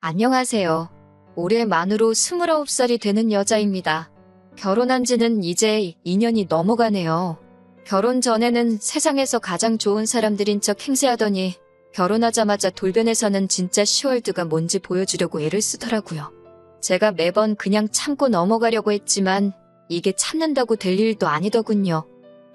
안녕하세요. 올해 만으로 29살이 되는 여자입니다. 결혼한 지는 이제 2년이 넘어가네요. 결혼 전에는 세상에서 가장 좋은 사람들인 척 행세하더니 결혼하자마자 돌변해서는 진짜 시월드가 뭔지 보여주려고 애를 쓰더라고요. 제가 매번 그냥 참고 넘어가려고 했지만 이게 참는다고 될 일도 아니더군요.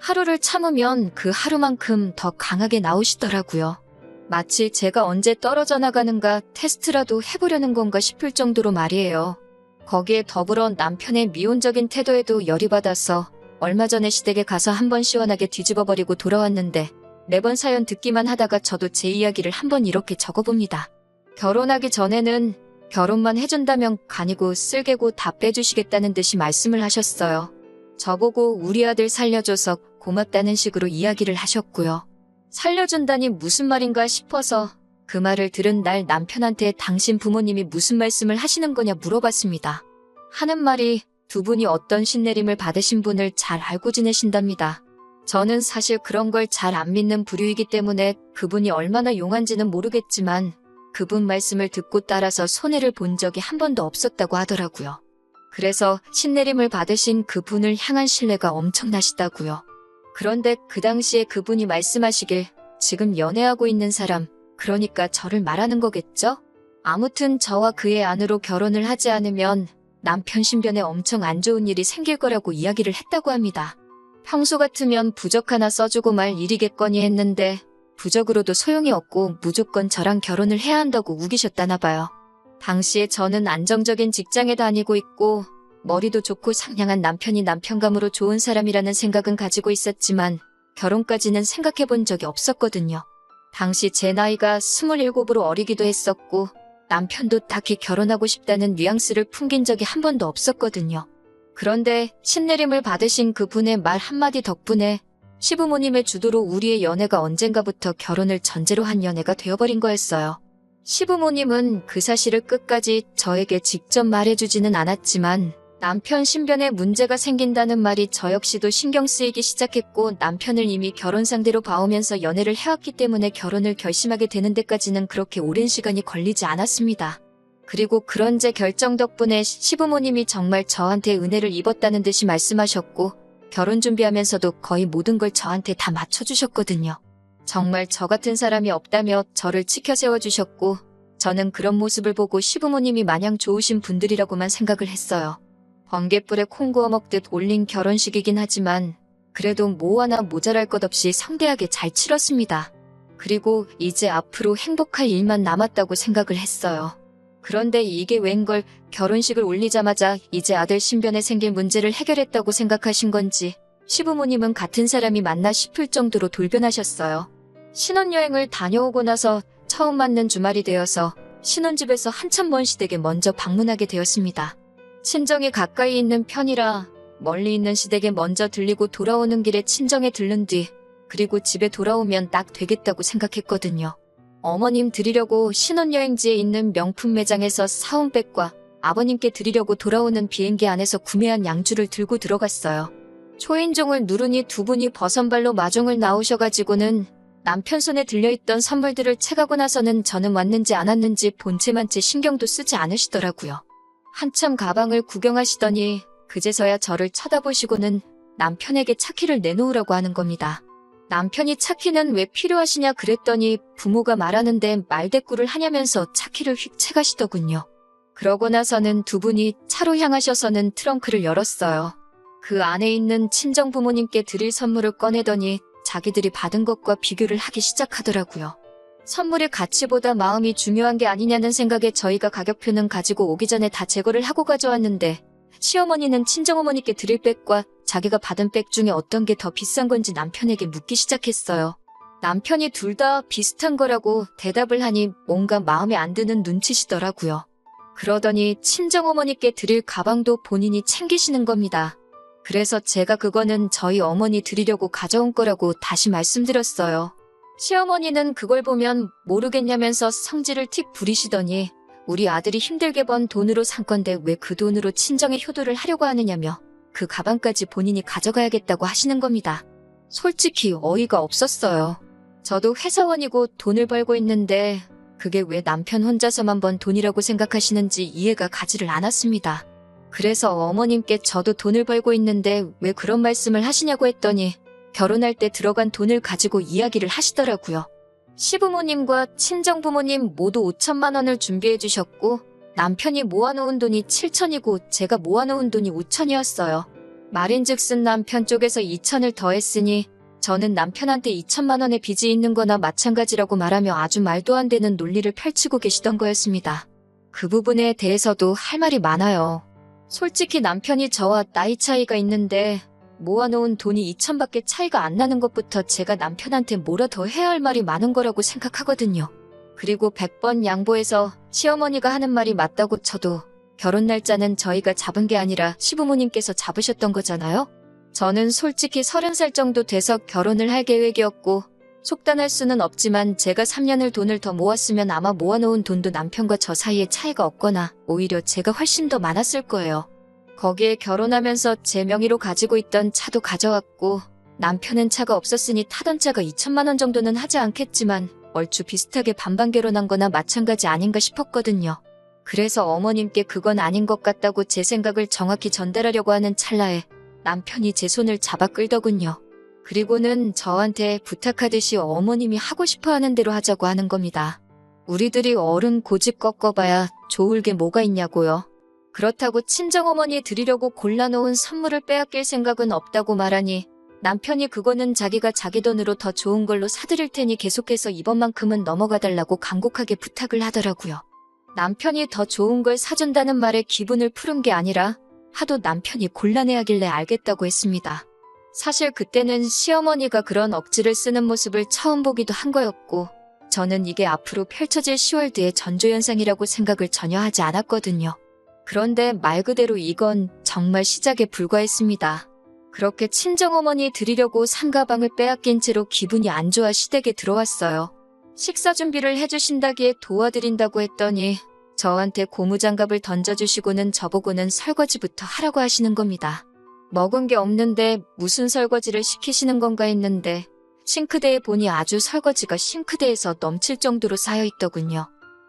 하루를 참으면 그 하루만큼 더 강하게 나오시더라고요. 마치 제가 언제 떨어져 나가는가 테스트라도 해보려는 건가 싶을 정도로 말이에요. 거기에 더불어 남편의 미온적인 태도에도 열이 받아서 얼마 전에 시댁에 가서 한번 시원하게 뒤집어버리고 돌아왔는데 매번 사연 듣기만 하다가 저도 제 이야기를 한번 이렇게 적어봅니다. 결혼하기 전에는 결혼만 해준다면 간이고 쓸개고 다 빼주시겠다는 듯이 말씀을 하셨어요. 저보고 우리 아들 살려줘서 고맙다는 식으로 이야기를 하셨고요. 살려준다니 무슨 말인가 싶어서 그 말을 들은 날 남편한테 당신 부모님이 무슨 말씀을 하시는 거냐 물어봤습니다. 하는 말이 두 분이 어떤 신내림을 받으신 분을 잘 알고 지내신답니다. 저는 사실 그런 걸 잘 안 믿는 부류이기 때문에 그분이 얼마나 용한지는 모르겠지만 그분 말씀을 듣고 따라서 손해를 본 적이 한 번도 없었다고 하더라고요. 그래서 신내림을 받으신 그분을 향한 신뢰가 엄청나시다고요. 그런데 그 당시에 그분이 말씀하시길 지금 연애하고 있는 사람, 그러니까 저를 말하는 거겠죠? 아무튼 저와 그의 안으로 결혼을 하지 않으면 남편 신변에 엄청 안 좋은 일이 생길 거라고 이야기를 했다고 합니다. 평소 같으면 부적 하나 써주고 말 일이겠거니 했는데 부적으로도 소용이 없고 무조건 저랑 결혼을 해야 한다고 우기셨다나 봐요. 당시에 저는 안정적인 직장에 다니고 있고 머리도 좋고 상냥한 남편이 남편감으로 좋은 사람이라는 생각은 가지고 있었지만 결혼까지는 생각해 본 적이 없었거든요. 당시 제 나이가 27으로 어리기도 했었고 남편도 딱히 결혼하고 싶다는 뉘앙스를 풍긴 적이 한 번도 없었거든요. 그런데 신내림을 받으신 그분의 말 한마디 덕분에 시부모님의 주도로 우리의 연애가 언젠가부터 결혼을 전제로 한 연애가 되어버린 거였어요. 시부모님은 그 사실을 끝까지 저에게 직접 말해주지는 않았지만 남편 신변에 문제가 생긴다는 말이 저 역시도 신경 쓰이기 시작했고 남편을 이미 결혼 상대로 봐오면서 연애를 해왔기 때문에 결혼을 결심하게 되는 데까지는 그렇게 오랜 시간이 걸리지 않았습니다. 그리고 그런 제 결정 덕분에 시부모님이 정말 저한테 은혜를 입었다는 듯이 말씀하셨고 결혼 준비하면서도 거의 모든 걸 저한테 다 맞춰주셨거든요. 정말 저 같은 사람이 없다며 저를 치켜 세워주셨고 저는 그런 모습을 보고 시부모님이 마냥 좋으신 분들이라고만 생각을 했어요. 번갯불에 콩 구워 먹듯 올린 결혼식이긴 하지만 그래도 뭐 하나 모자랄 것 없이 성대하게 잘 치렀습니다. 그리고 이제 앞으로 행복할 일만 남았다고 생각을 했어요. 그런데 이게 웬걸 결혼식을 올리자마자 이제 아들 신변에 생길 문제를 해결했다고 생각하신 건지 시부모님은 같은 사람이 맞나 싶을 정도로 돌변하셨어요. 신혼여행을 다녀오고 나서 처음 맞는 주말이 되어서 신혼집에서 한참 먼 시댁에 먼저 방문하게 되었습니다. 친정이 가까이 있는 편이라 멀리 있는 시댁에 먼저 들리고 돌아오는 길에 친정에 들른 뒤 그리고 집에 돌아오면 딱 되겠다고 생각했거든요. 어머님 드리려고 신혼여행지에 있는 명품 매장에서 사온 백과 아버님께 드리려고 돌아오는 비행기 안에서 구매한 양주를 들고 들어갔어요. 초인종을 누르니 두 분이 버선발로 마중을 나오셔가지고는 남편 손에 들려있던 선물들을 채가고 나서는 저는 왔는지 안 왔는지 본체만 채 신경도 쓰지 않으시더라고요. 한참 가방을 구경하시더니 그제서야 저를 쳐다보시고는 남편에게 차키를 내놓으라고 하는 겁니다. 남편이 차키는 왜 필요하시냐 그랬더니 부모가 말하는데 말대꾸를 하냐면서 차키를 휙 채가시더군요. 그러고 나서는 두 분이 차로 향하셔서는 트렁크를 열었어요. 그 안에 있는 친정 부모님께 드릴 선물을 꺼내더니 자기들이 받은 것과 비교를 하기 시작하더라고요. 선물의 가치보다 마음이 중요한 게 아니냐는 생각에 저희가 가격표는 가지고 오기 전에 다 제거를 하고 가져왔는데 시어머니는 친정어머니께 드릴 백과 자기가 받은 백 중에 어떤 게 더 비싼 건지 남편에게 묻기 시작했어요. 남편이 둘 다 비슷한 거라고 대답을 하니 뭔가 마음에 안 드는 눈치시더라고요. 그러더니 친정어머니께 드릴 가방도 본인이 챙기시는 겁니다. 그래서 제가 그거는 저희 어머니 드리려고 가져온 거라고 다시 말씀드렸어요. 시어머니는 그걸 보면 모르겠냐면서 성질을 틱 부리시더니 우리 아들이 힘들게 번 돈으로 산 건데 왜 그 돈으로 친정에 효도를 하려고 하느냐며 그 가방까지 본인이 가져가야겠다고 하시는 겁니다. 솔직히 어이가 없었어요. 저도 회사원이고 돈을 벌고 있는데 그게 왜 남편 혼자서만 번 돈이라고 생각하시는지 이해가 가지를 않았습니다. 그래서 어머님께 저도 돈을 벌고 있는데 왜 그런 말씀을 하시냐고 했더니 결혼할 때 들어간 돈을 가지고 이야기를 하시더라고요. 시부모님과 친정부모님 모두 5천만 원을 준비해 주셨고 남편이 모아놓은 돈이 7천이고 제가 모아놓은 돈이 5천이었어요. 말인즉슨 남편 쪽에서 2천을 더했으니 저는 남편한테 2천만 원의 빚이 있는 거나 마찬가지라고 말하며 아주 말도 안 되는 논리를 펼치고 계시던 거였습니다. 그 부분에 대해서도 할 말이 많아요. 솔직히 남편이 저와 나이 차이가 있는데 모아놓은 돈이 2천밖에 차이가 안 나는 것부터 제가 남편한테 뭐라 더 해야 할 말이 많은 거라고 생각하거든요. 그리고 100번 양보해서 시어머니가 하는 말이 맞다고 쳐도 결혼 날짜는 저희가 잡은 게 아니라 시부모님께서 잡으셨던 거잖아요. 저는 솔직히 30살 정도 돼서 결혼을 할 계획이었고 속단할 수는 없지만 제가 3년을 돈을 더 모았으면 아마 모아놓은 돈도 남편과 저 사이에 차이가 없거나 오히려 제가 훨씬 더 많았을 거예요. 거기에 결혼하면서 제 명의로 가지고 있던 차도 가져왔고 남편은 차가 없었으니 타던 차가 2천만 원 정도는 하지 않겠지만 얼추 비슷하게 반반 결혼한 거나 마찬가지 아닌가 싶었거든요. 그래서 어머님께 그건 아닌 것 같다고 제 생각을 정확히 전달하려고 하는 찰나에 남편이 제 손을 잡아 끌더군요. 그리고는 저한테 부탁하듯이 어머님이 하고 싶어 하는 대로 하자고 하는 겁니다. 우리들이 어른 고집 꺾어봐야 좋을 게 뭐가 있냐고요. 그렇다고 친정어머니에 드리려고 골라놓은 선물을 빼앗길 생각은 없다고 말하니 남편이 그거는 자기가 자기 돈으로 더 좋은 걸로 사드릴 테니 계속해서 이번만큼은 넘어가달라고 간곡하게 부탁을 하더라고요. 남편이 더 좋은 걸 사준다는 말에 기분을 푸른 게 아니라 하도 남편이 곤란해하길래 알겠다고 했습니다. 사실 그때는 시어머니가 그런 억지를 쓰는 모습을 처음 보기도 한 거였고 저는 이게 앞으로 펼쳐질 10월드의 전조현상이라고 생각을 전혀 하지 않았거든요. 그런데 말 그대로 이건 정말 시작에 불과했습니다. 그렇게 친정어머니 드리려고 산 가방을 빼앗긴 채로 기분이 안 좋아 시댁에 들어왔어요. 식사 준비를 해주신다기에 도와드린다고 했더니 저한테 고무장갑을 던져주시고는 저보고는 설거지부터 하라고 하시는 겁니다. 먹은 게 없는데 무슨 설거지를 시키시는 건가 했는데 싱크대에 보니 아주 설거지가 싱크대에서 넘칠 정도로 쌓여있더군요.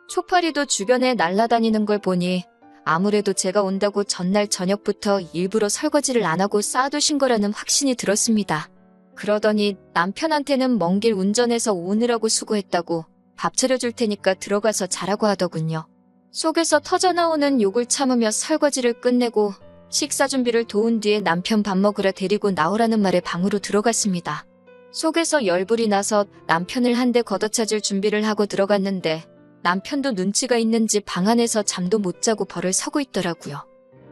초파리도 주변에 날아다니는 걸 보니 아무래도 제가 온다고 전날 저녁부터 일부러 설거지를 안 하고 쌓아두신 거라는 확신이 들었습니다. 그러더니 남편한테는 먼 길 운전해서 오느라고 수고했다고 밥 차려줄 테니까 들어가서 자라고 하더군요. 속에서 터져나오는 욕을 참으며 설거지를 끝내고 식사 준비를 도운 뒤에 남편 밥 먹으러 데리고 나오라는 말에 방으로 들어갔습니다. 속에서 열불이 나서 남편을 한 대 걷어차줄 준비를 하고 들어갔는데 남편도 눈치가 있는지 방 안에서 잠도 못 자고 벌을 서고 있더라고요.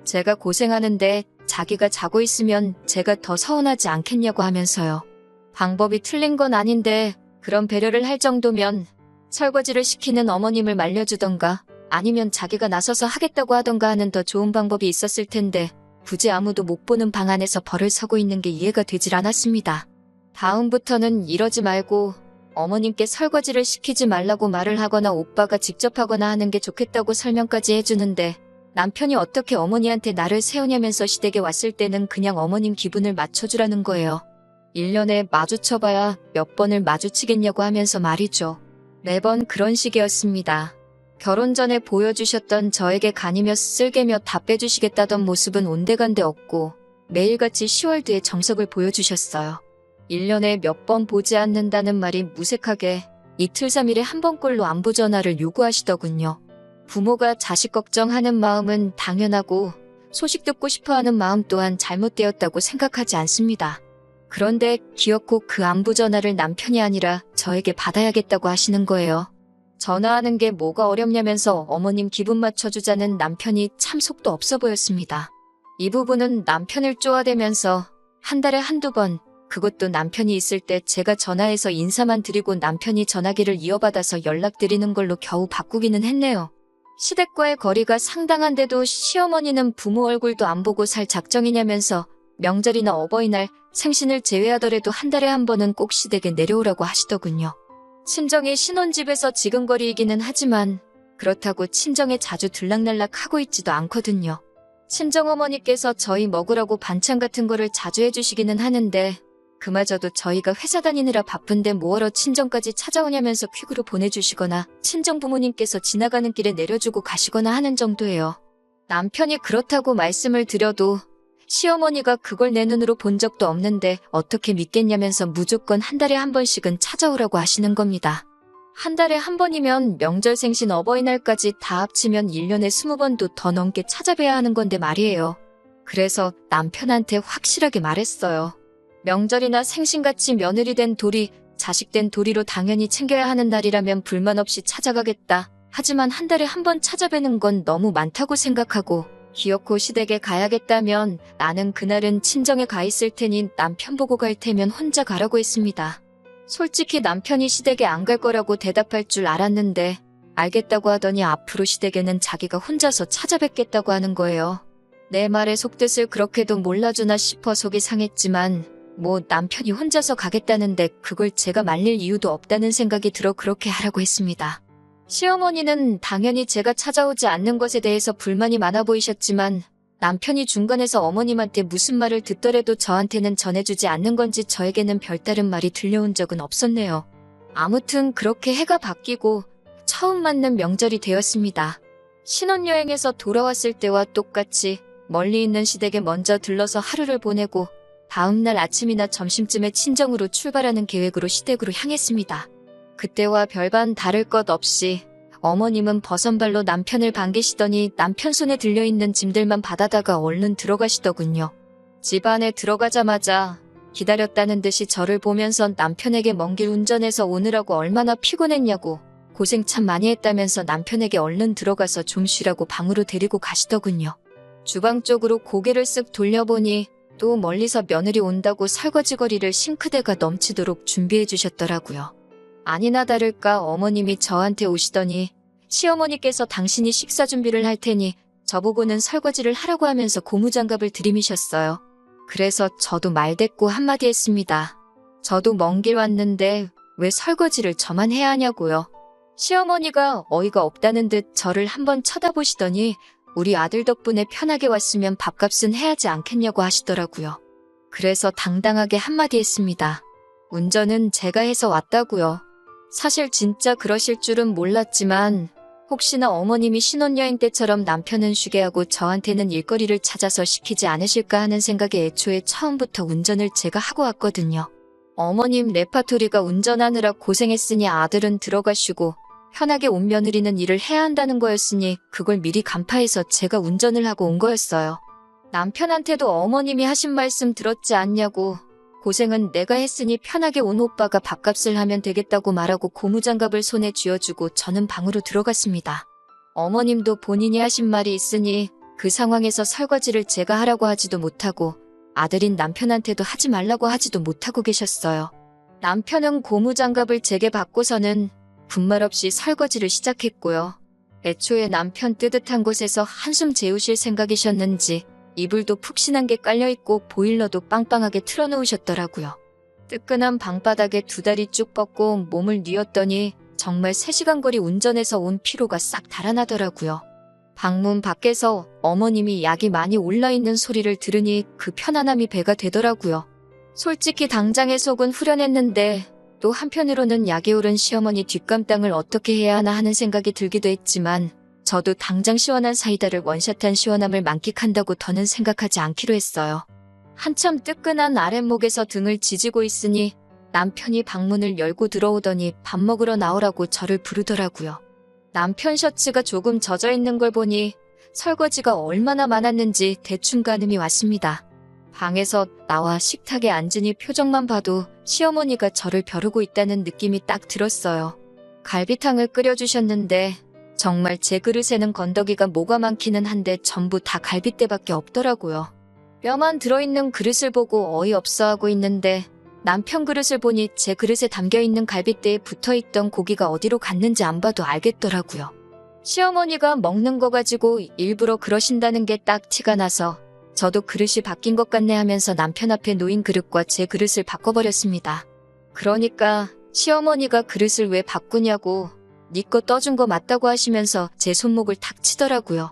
제가 고생하는데 자기가 자고 있으면 제가 더 서운하지 않겠냐고 하면서요. 방법이 틀린 건 아닌데 그런 배려를 할 정도면 설거지를 시키는 어머님을 말려주던가 아니면 자기가 나서서 하겠다고 하던가 하는 더 좋은 방법이 있었을 텐데 굳이 아무도 못 보는 방 안에서 벌을 서고 있는 게 이해가 되질 않았습니다. 다음부터는 이러지 말고 어머님께 설거지를 시키지 말라고 말을 하거나 오빠가 직접 하거나 하는 게 좋겠다고 설명까지 해주는데 남편이 어떻게 어머니한테 나를 세우냐면서 시댁에 왔을 때는 그냥 어머님 기분을 맞춰주라는 거예요. 1년에 마주쳐봐야 몇 번을 마주치겠냐고 하면서 말이죠. 매번 그런 식이었습니다. 결혼 전에 보여주셨던 저에게 간이며 쓸개며 다 빼주시겠다던 모습은 온데간데 없고 매일같이 10월드의 정석을 보여주셨어요. 1년에 몇 번 보지 않는다는 말이 무색하게 이틀 3일에 한 번꼴로 안부 전화를 요구하시더군요. 부모가 자식 걱정하는 마음은 당연하고 소식 듣고 싶어하는 마음 또한 잘못되었다고 생각하지 않습니다. 그런데 기어코 그 안부 전화를 남편이 아니라 저에게 받아야겠다고 하시는 거예요. 전화하는 게 뭐가 어렵냐면서 어머님 기분 맞춰주자는 남편이 참 속도 없어 보였습니다. 이 부분은 남편을 쪼아대면서 한 달에 한두 번, 그것도 남편이 있을 때 제가 전화해서 인사만 드리고 남편이 전화기를 이어받아서 연락드리는 걸로 겨우 바꾸기는 했네요. 시댁과의 거리가 상당한데도 시어머니는 부모 얼굴도 안 보고 살 작정이냐면서 명절이나 어버이날, 생신을 제외하더라도 한 달에 한 번은 꼭 시댁에 내려오라고 하시더군요. 친정이 신혼집에서 지근거리이기는 하지만 그렇다고 친정에 자주 들락날락 하고 있지도 않거든요. 친정어머니께서 저희 먹으라고 반찬 같은 거를 자주 해주시기는 하는데 그마저도 저희가 회사 다니느라 바쁜데 뭐하러 친정까지 찾아오냐면서 퀵으로 보내주시거나 친정 부모님께서 지나가는 길에 내려주고 가시거나 하는 정도예요. 남편이 그렇다고 말씀을 드려도 시어머니가 그걸 내 눈으로 본 적도 없는데 어떻게 믿겠냐면서 무조건 한 달에 한 번씩은 찾아오라고 하시는 겁니다. 한 달에 한 번이면 명절 생신 어버이날까지 다 합치면 1년에 20번도 더 넘게 찾아뵈야 하는 건데 말이에요. 그래서 남편한테 확실하게 말했어요. 명절이나 생신같이 며느리 된 도리, 자식 된 도리로 당연히 챙겨야 하는 날이라면 불만 없이 찾아가겠다. 하지만 한 달에 한 번 찾아뵈는 건 너무 많다고 생각하고 기어코 시댁에 가야겠다면 나는 그날은 친정에 가 있을 테니 남편 보고 갈 테면 혼자 가라고 했습니다. 솔직히 남편이 시댁에 안 갈 거라고 대답할 줄 알았는데 알겠다고 하더니 앞으로 시댁에는 자기가 혼자서 찾아뵙겠다고 하는 거예요. 내 말의 속뜻을 그렇게도 몰라주나 싶어 속이 상했지만 뭐 남편이 혼자서 가겠다는데 그걸 제가 말릴 이유도 없다는 생각이 들어 그렇게 하라고 했습니다. 시어머니는 당연히 제가 찾아오지 않는 것에 대해서 불만이 많아 보이셨지만 남편이 중간에서 어머님한테 무슨 말을 듣더라도 저한테는 전해주지 않는 건지 저에게는 별다른 말이 들려온 적은 없었네요. 아무튼 그렇게 해가 바뀌고 처음 맞는 명절이 되었습니다. 신혼여행에서 돌아왔을 때와 똑같이 멀리 있는 시댁에 먼저 들러서 하루를 보내고 다음날 아침이나 점심쯤에 친정으로 출발하는 계획으로 시댁으로 향했습니다. 그때와 별반 다를 것 없이 어머님은 버선발로 남편을 반기시더니 남편 손에 들려있는 짐들만 받아다가 얼른 들어가시더군요. 집 안에 들어가자마자 기다렸다는 듯이 저를 보면서 남편에게 먼 길 운전해서 오느라고 얼마나 피곤했냐고 고생 참 많이 했다면서 남편에게 얼른 들어가서 좀 쉬라고 방으로 데리고 가시더군요. 주방 쪽으로 고개를 쓱 돌려보니 또 멀리서 며느리 온다고 설거지거리를 싱크대가 넘치도록 준비해 주셨더라고요. 아니나 다를까 어머님이 저한테 오시더니 시어머니께서 당신이 식사 준비를 할 테니 저보고는 설거지를 하라고 하면서 고무장갑을 들이미셨어요. 그래서 저도 말대꾸 한마디 했습니다. 저도 먼 길 왔는데 왜 설거지를 저만 해야 하냐고요. 시어머니가 어이가 없다는 듯 저를 한번 쳐다보시더니 우리 아들 덕분에 편하게 왔으면 밥값은 해야지 않겠냐고 하시더라고요. 그래서 당당하게 한마디 했습니다. 운전은 제가 해서 왔다고요. 사실 진짜 그러실 줄은 몰랐지만 혹시나 어머님이 신혼여행 때처럼 남편은 쉬게 하고 저한테는 일거리를 찾아서 시키지 않으실까 하는 생각에 애초에 처음부터 운전을 제가 하고 왔거든요. 어머님 레파토리가 운전하느라 고생했으니 아들은 들어가시고 편하게 온 며느리는 일을 해야 한다는 거였으니 그걸 미리 간파해서 제가 운전을 하고 온 거였어요. 남편한테도 어머님이 하신 말씀 들었지 않냐고 고생은 내가 했으니 편하게 온 오빠가 밥값을 하면 되겠다고 말하고 고무장갑을 손에 쥐어주고 저는 방으로 들어갔습니다. 어머님도 본인이 하신 말이 있으니 그 상황에서 설거지를 제가 하라고 하지도 못하고 아들인 남편한테도 하지 말라고 하지도 못하고 계셨어요. 남편은 고무장갑을 제게 받고서는 군말 없이 설거지를 시작했고요. 애초에 남편 뜨뜻한 곳에서 한숨 재우실 생각이셨는지 이불도 푹신한 게 깔려있고 보일러도 빵빵하게 틀어놓으셨더라고요. 뜨끈한 방바닥에 두 다리 쭉 뻗고 몸을 뉘었더니 정말 3시간 거리 운전해서 온 피로가 싹 달아나더라고요. 방문 밖에서 어머님이 약이 많이 올라있는 소리를 들으니 그 편안함이 배가 되더라고요. 솔직히 당장의 속은 후련했는데 또 한편으로는 약이 오른 시어머니 뒷감당을 어떻게 해야 하나 하는 생각이 들기도 했지만 저도 당장 시원한 사이다를 원샷한 시원함을 만끽한다고 더는 생각하지 않기로 했어요. 한참 뜨끈한 아랫목에서 등을 지지고 있으니 남편이 방문을 열고 들어오더니 밥 먹으러 나오라고 저를 부르더라고요. 남편 셔츠가 조금 젖어 있는 걸 보니 설거지가 얼마나 많았는지 대충 가늠이 왔습니다. 방에서 나와 식탁에 앉으니 표정만 봐도 시어머니가 저를 벼르고 있다는 느낌이 딱 들었어요. 갈비탕을 끓여주셨는데 정말 제 그릇에는 건더기가 뭐가 많기는 한데 전부 다 갈빗대밖에 없더라고요. 뼈만 들어있는 그릇을 보고 어이없어하고 있는데 남편 그릇을 보니 제 그릇에 담겨있는 갈빗대에 붙어있던 고기가 어디로 갔는지 안 봐도 알겠더라고요. 시어머니가 먹는 거 가지고 일부러 그러신다는 게 딱 티가 나서 저도 그릇이 바뀐 것 같네 하면서 남편 앞에 놓인 그릇과 제 그릇을 바꿔버렸습니다. 그러니까 시어머니가 그릇을 왜 바꾸냐고 네 거 떠준 거 맞다고 하시면서 제 손목을 탁 치더라고요.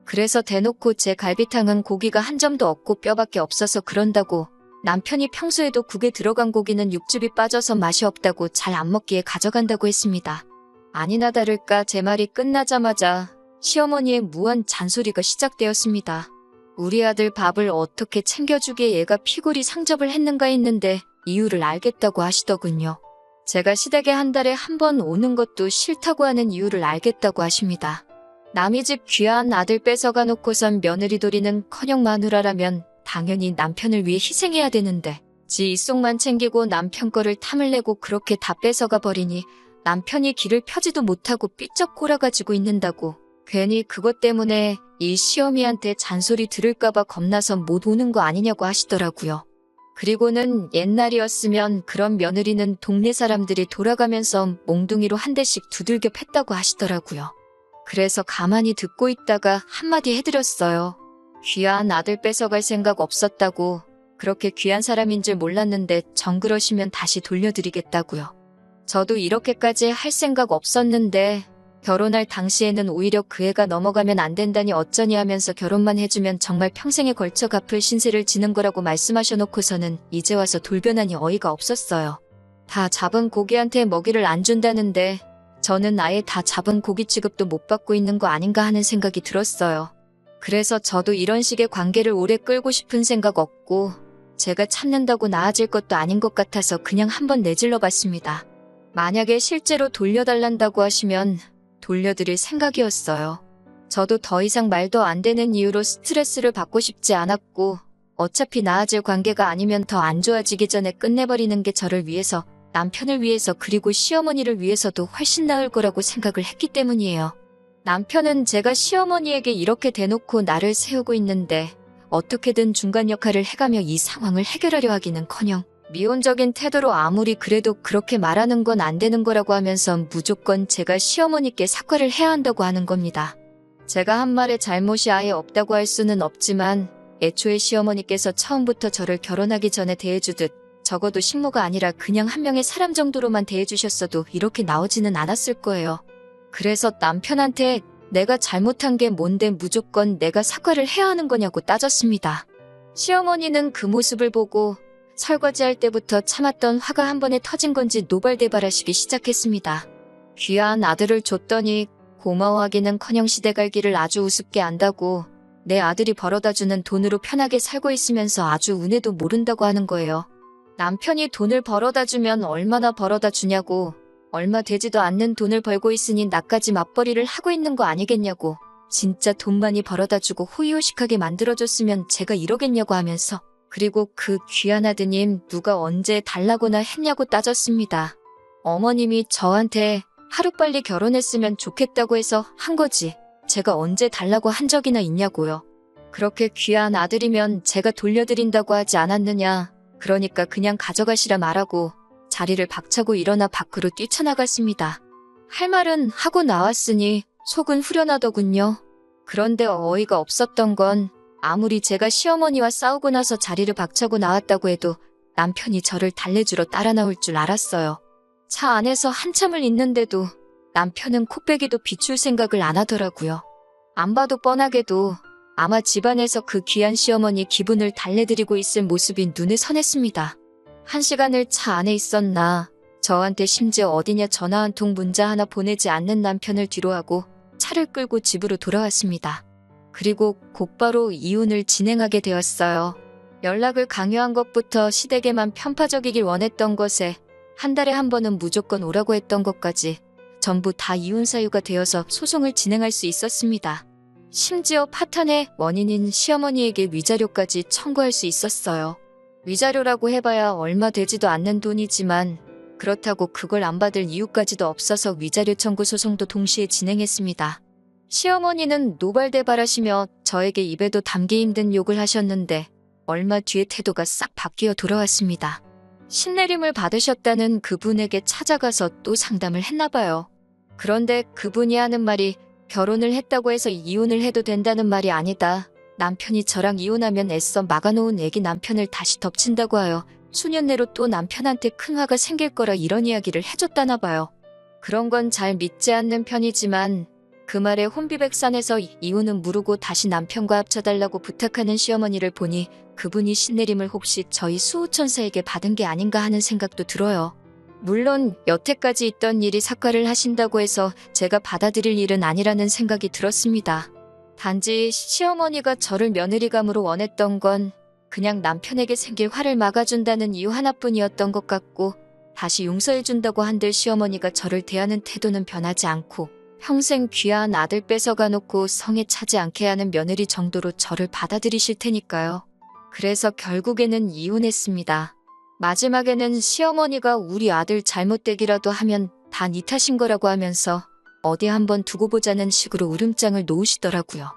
그래서 대놓고 제 갈비탕은 고기가 한 점도 없고 뼈밖에 없어서 그런다고 남편이 평소에도 국에 들어간 고기는 육즙이 빠져서 맛이 없다고 잘 안 먹기에 가져간다고 했습니다. 아니나 다를까 제 말이 끝나자마자 시어머니의 무한 잔소리가 시작되었습니다. 우리 아들 밥을 어떻게 챙겨주기에 얘가 피골이 상접을 했는가 했는데 이유를 알겠다고 하시더군요. 제가 시댁에 한 달에 한 번 오는 것도 싫다고 하는 이유를 알겠다고 하십니다. 남의 집 귀한 아들 뺏어가 놓고선 며느리 도리는커녕 마누라라면 당연히 남편을 위해 희생해야 되는데 지 입속만 챙기고 남편 거를 탐을 내고 그렇게 다 뺏어가 버리니 남편이 길을 펴지도 못하고 삐쩍 골아가지고 있는다고 괜히 그것 때문에 이 시어미한테 잔소리 들을까봐 겁나서 못 오는 거 아니냐고 하시더라고요. 그리고는 옛날이었으면 그런 며느리는 동네 사람들이 돌아가면서 몽둥이로 한 대씩 두들겨 팼다고 하시더라고요. 그래서 가만히 듣고 있다가 한마디 해드렸어요. 귀한 아들 뺏어갈 생각 없었다고, 그렇게 귀한 사람인 줄 몰랐는데 정 그러시면 다시 돌려드리겠다고요. 저도 이렇게까지 할 생각 없었는데 결혼할 당시에는 오히려 그 애가 넘어가면 안 된다니 어쩌니 하면서 결혼만 해주면 정말 평생에 걸쳐 갚을 신세를 지는 거라고 말씀하셔놓고서는 이제 와서 돌변하니 어이가 없었어요. 다 잡은 고기한테 먹이를 안 준다는데 저는 아예 다 잡은 고기 취급도 못 받고 있는 거 아닌가 하는 생각이 들었어요. 그래서 저도 이런 식의 관계를 오래 끌고 싶은 생각 없고 제가 참는다고 나아질 것도 아닌 것 같아서 그냥 한번 내질러 봤습니다. 만약에 실제로 돌려달란다고 하시면 돌려드릴 생각이었어요. 저도 더 이상 말도 안 되는 이유로 스트레스를 받고 싶지 않았고 어차피 나아질 관계가 아니면 더 안 좋아지기 전에 끝내버리는 게 저를 위해서, 남편을 위해서, 그리고 시어머니를 위해서도 훨씬 나을 거라고 생각을 했기 때문이에요. 남편은 제가 시어머니에게 이렇게 대놓고 나를 세우고 있는데 어떻게든 중간 역할을 해가며 이 상황을 해결하려 하기는커녕 미온적인 태도로 아무리 그래도 그렇게 말하는 건 안 되는 거라고 하면서 무조건 제가 시어머니께 사과를 해야 한다고 하는 겁니다. 제가 한 말에 잘못이 아예 없다고 할 수는 없지만 애초에 시어머니께서 처음부터 저를 결혼하기 전에 대해주듯 적어도 식모가 아니라 그냥 한 명의 사람 정도로만 대해주셨어도 이렇게 나오지는 않았을 거예요. 그래서 남편한테 내가 잘못한 게 뭔데 무조건 내가 사과를 해야 하는 거냐고 따졌습니다. 시어머니는 그 모습을 보고 설거지할 때부터 참았던 화가 한 번에 터진 건지 노발대발하시기 시작했습니다. 귀한 아들을 줬더니 고마워하기는커녕 시대갈기를 아주 우습게 안다고, 내 아들이 벌어다주는 돈으로 편하게 살고 있으면서 아주 은혜도 모른다고 하는 거예요. 남편이 돈을 벌어다주면 얼마나 벌어다주냐고, 얼마 되지도 않는 돈을 벌고 있으니 나까지 맞벌이를 하고 있는 거 아니겠냐고, 진짜 돈 많이 벌어다주고 호의호식하게 만들어줬으면 제가 이러겠냐고 하면서, 그리고 그 귀한 아드님 누가 언제 달라고나 했냐고 따졌습니다. 어머님이 저한테 하루빨리 결혼했으면 좋겠다고 해서 한 거지 제가 언제 달라고 한 적이나 있냐고요. 그렇게 귀한 아들이면 제가 돌려드린다고 하지 않았느냐. 그러니까 그냥 가져가시라 말하고 자리를 박차고 일어나 밖으로 뛰쳐나갔습니다. 할 말은 하고 나왔으니 속은 후련하더군요. 그런데 어이가 없었던 건 아무리 제가 시어머니와 싸우고 나서 자리를 박차고 나왔다고 해도 남편이 저를 달래주러 따라 나올 줄 알았어요. 차 안에서 한참을 있는데도 남편은 코빼기도 비출 생각을 안 하더라고요. 안 봐도 뻔하게도 아마 집안에서 그 귀한 시어머니 기분을 달래드리고 있을 모습이 눈에 선했습니다. 1시간을 차 안에 있었나, 저한테 심지어 어디냐 전화 한 통 문자 하나 보내지 않는 남편을 뒤로하고 차를 끌고 집으로 돌아왔습니다. 그리고 곧바로 이혼을 진행하게 되었어요. 연락을 강요한 것부터 시댁에만 편파적이길 원했던 것에 한 달에 한 번은 무조건 오라고 했던 것까지 전부 다 이혼 사유가 되어서 소송을 진행할 수 있었습니다. 심지어 파탄의 원인인 시어머니에게 위자료까지 청구할 수 있었어요. 위자료라고 해봐야 얼마 되지도 않는 돈이지만 그렇다고 그걸 안 받을 이유까지도 없어서 위자료 청구 소송도 동시에 진행했습니다. 시어머니는 노발대발하시며 저에게 입에도 담기 힘든 욕을 하셨는데 얼마 뒤에 태도가 싹 바뀌어 돌아왔습니다. 신내림을 받으셨다는 그분에게 찾아가서 또 상담을 했나봐요. 그런데 그분이 하는 말이 결혼을 했다고 해서 이혼을 해도 된다는 말이 아니다. 남편이 저랑 이혼하면 애써 막아놓은 애기 남편을 다시 덮친다고 하여 수년 내로 또 남편한테 큰 화가 생길 거라 이런 이야기를 해줬다나 봐요. 그런 건 잘 믿지 않는 편이지만 그 말에 혼비백산해서 이혼은 무르고 다시 남편과 합쳐달라고 부탁하는 시어머니를 보니 그분이 신내림을 혹시 저희 수호천사에게 받은 게 아닌가 하는 생각도 들어요. 물론 여태까지 있던 일이 사과를 하신다고 해서 제가 받아들일 일은 아니라는 생각이 들었습니다. 단지 시어머니가 저를 며느리감으로 원했던 건 그냥 남편에게 생길 화를 막아준다는 이유 하나뿐이었던 것 같고, 다시 용서해준다고 한들 시어머니가 저를 대하는 태도는 변하지 않고 평생 귀한 아들 뺏어가 놓고 성에 차지 않게 하는 며느리 정도로 저를 받아들이실 테니까요. 그래서 결국에는 이혼했습니다. 마지막에는 시어머니가 우리 아들 잘못되기라도 하면 다 네 탓인 거라고 하면서 어디 한번 두고 보자는 식으로 울음장을 놓으시더라고요.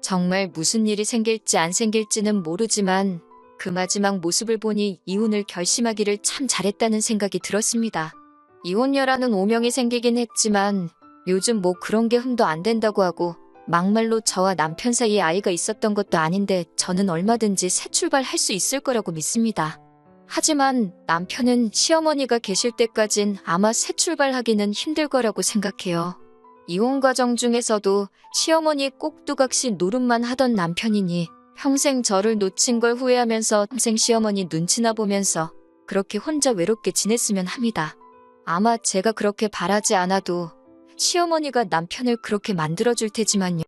정말 무슨 일이 생길지 안 생길지는 모르지만 그 마지막 모습을 보니 이혼을 결심하기를 참 잘했다는 생각이 들었습니다. 이혼녀라는 오명이 생기긴 했지만 요즘 뭐 그런 게 흠도 안 된다고 하고, 막말로 저와 남편 사이에 아이가 있었던 것도 아닌데 저는 얼마든지 새 출발할 수 있을 거라고 믿습니다. 하지만 남편은 시어머니가 계실 때까진 아마 새 출발하기는 힘들 거라고 생각해요. 이혼 과정 중에서도 시어머니 꼭두각시 노릇만 하던 남편이니 평생 저를 놓친 걸 후회하면서 평생 시어머니 눈치나 보면서 그렇게 혼자 외롭게 지냈으면 합니다. 아마 제가 그렇게 바라지 않아도 시어머니가 남편을 그렇게 만들어줄 테지만요.